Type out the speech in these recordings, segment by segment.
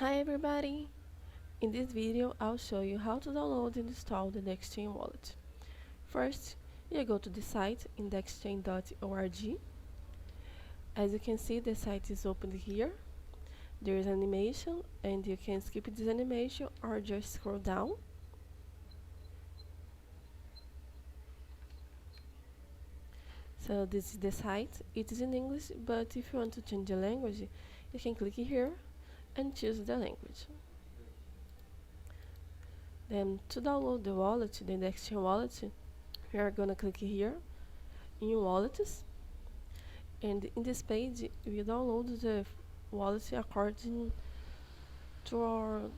Hi everybody! In this video I'll show you how to download and install the Dexchain wallet. First, you go to the site indexchain.org. As you can see, the site is opened here. There is an animation and you can skip this animation or just scroll down. So this is the site. It is in English, but if you want to change the language, you can click here and choose the language. Then to download the wallet, the Dexchain wallet, we are gonna click here in wallets, and in this page we download the wallet according to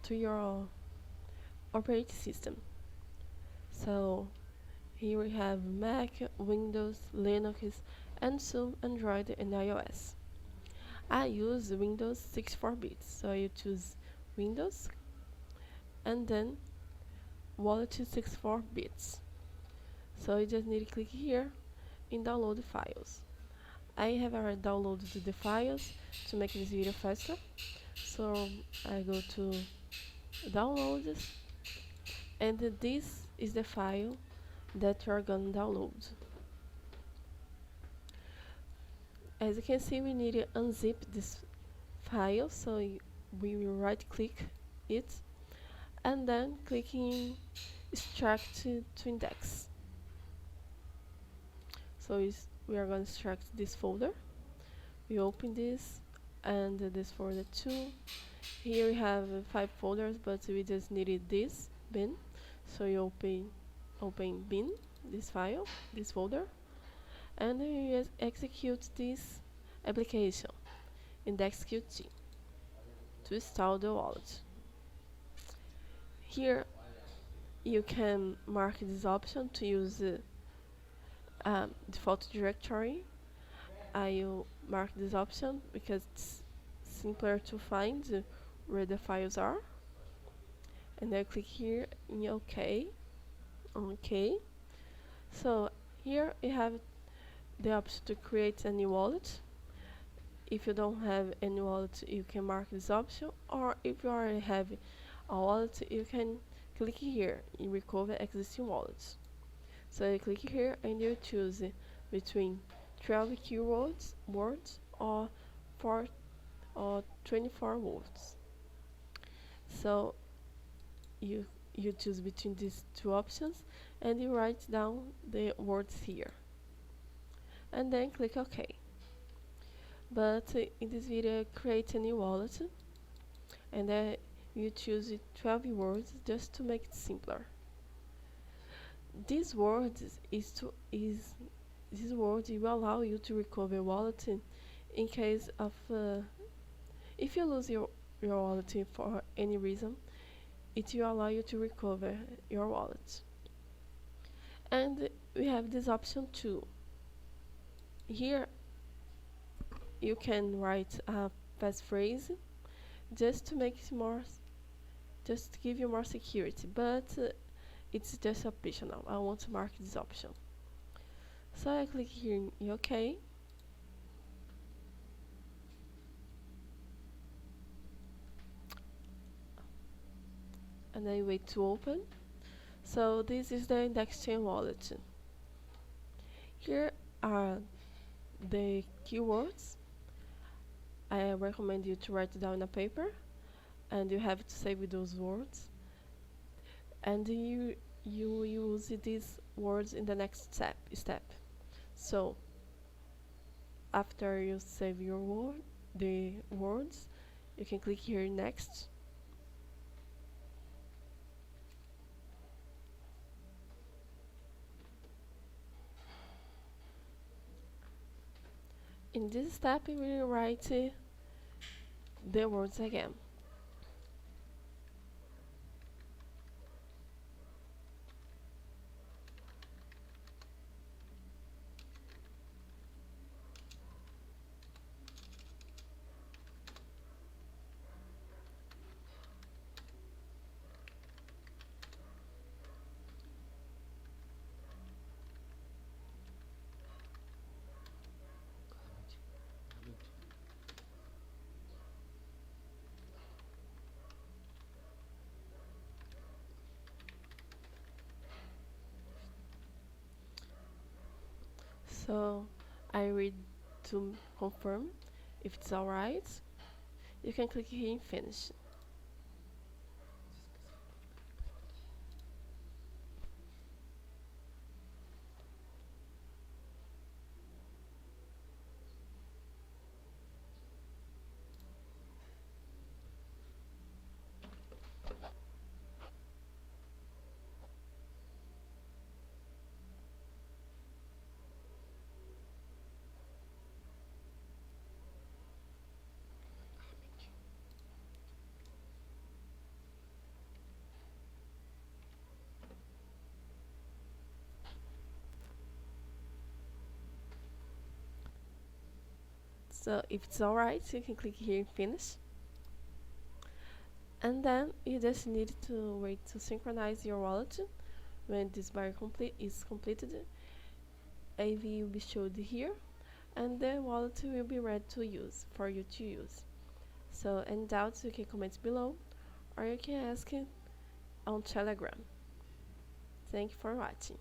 your operating system. So here we have Mac, Windows, Linux, and some Android and iOS. I use Windows 64-bit, so you choose Windows and then wallet 64 bits. So you just need to click here and download the files. I have already downloaded the files to make this video faster. So I go to downloads, and this is the file that you are gonna download. As you can see, we need to unzip this file, so we will right click it and then click in extract to index. So we are going to extract this folder. We open this and this folder too. Here we have 5 folders, but we just needed this bin. So you open bin, this file, this folder, and we execute this application IndexQT to install the wallet. Here you can mark this option to use default directory. I will mark this option because it's simpler to find where the files are, and I click here in OK. So here you have the option to create a new wallet. If you don't have any wallet, you can mark this option, or if you already have a wallet, you can click here in recover existing wallets. So you click here and you choose between 12 keywords words or 4 or 24 words. So you choose between these two options and you write down the words here and then click OK. But in this video, create a new wallet and then you choose 12 words just to make it simpler. These words this word will allow you to recover your wallet in case of if you lose your wallet for any reason. It will allow you to recover your wallet. And we have this option too. Here you can write a passphrase just to make it more, just to give you more security, but it's just optional. I want to mark this option. So I click here in OK. And I wait to open. So this is the Dexchain wallet. Here are the keywords. I recommend you to write down a paper, and you have to save those words. And you use these words in the next step. So after you save the words, you can click here next. In this step, we will write the words again. So I read to confirm if it's alright. You can click here in finish. So if it's alright, you can click here in finish. And then you just need to wait to synchronize your wallet. When this bar is completed, AV will be showed here, and the wallet will be ready to use for you to use. So any doubts, you can comment below, or you can ask it on Telegram. Thank you for watching.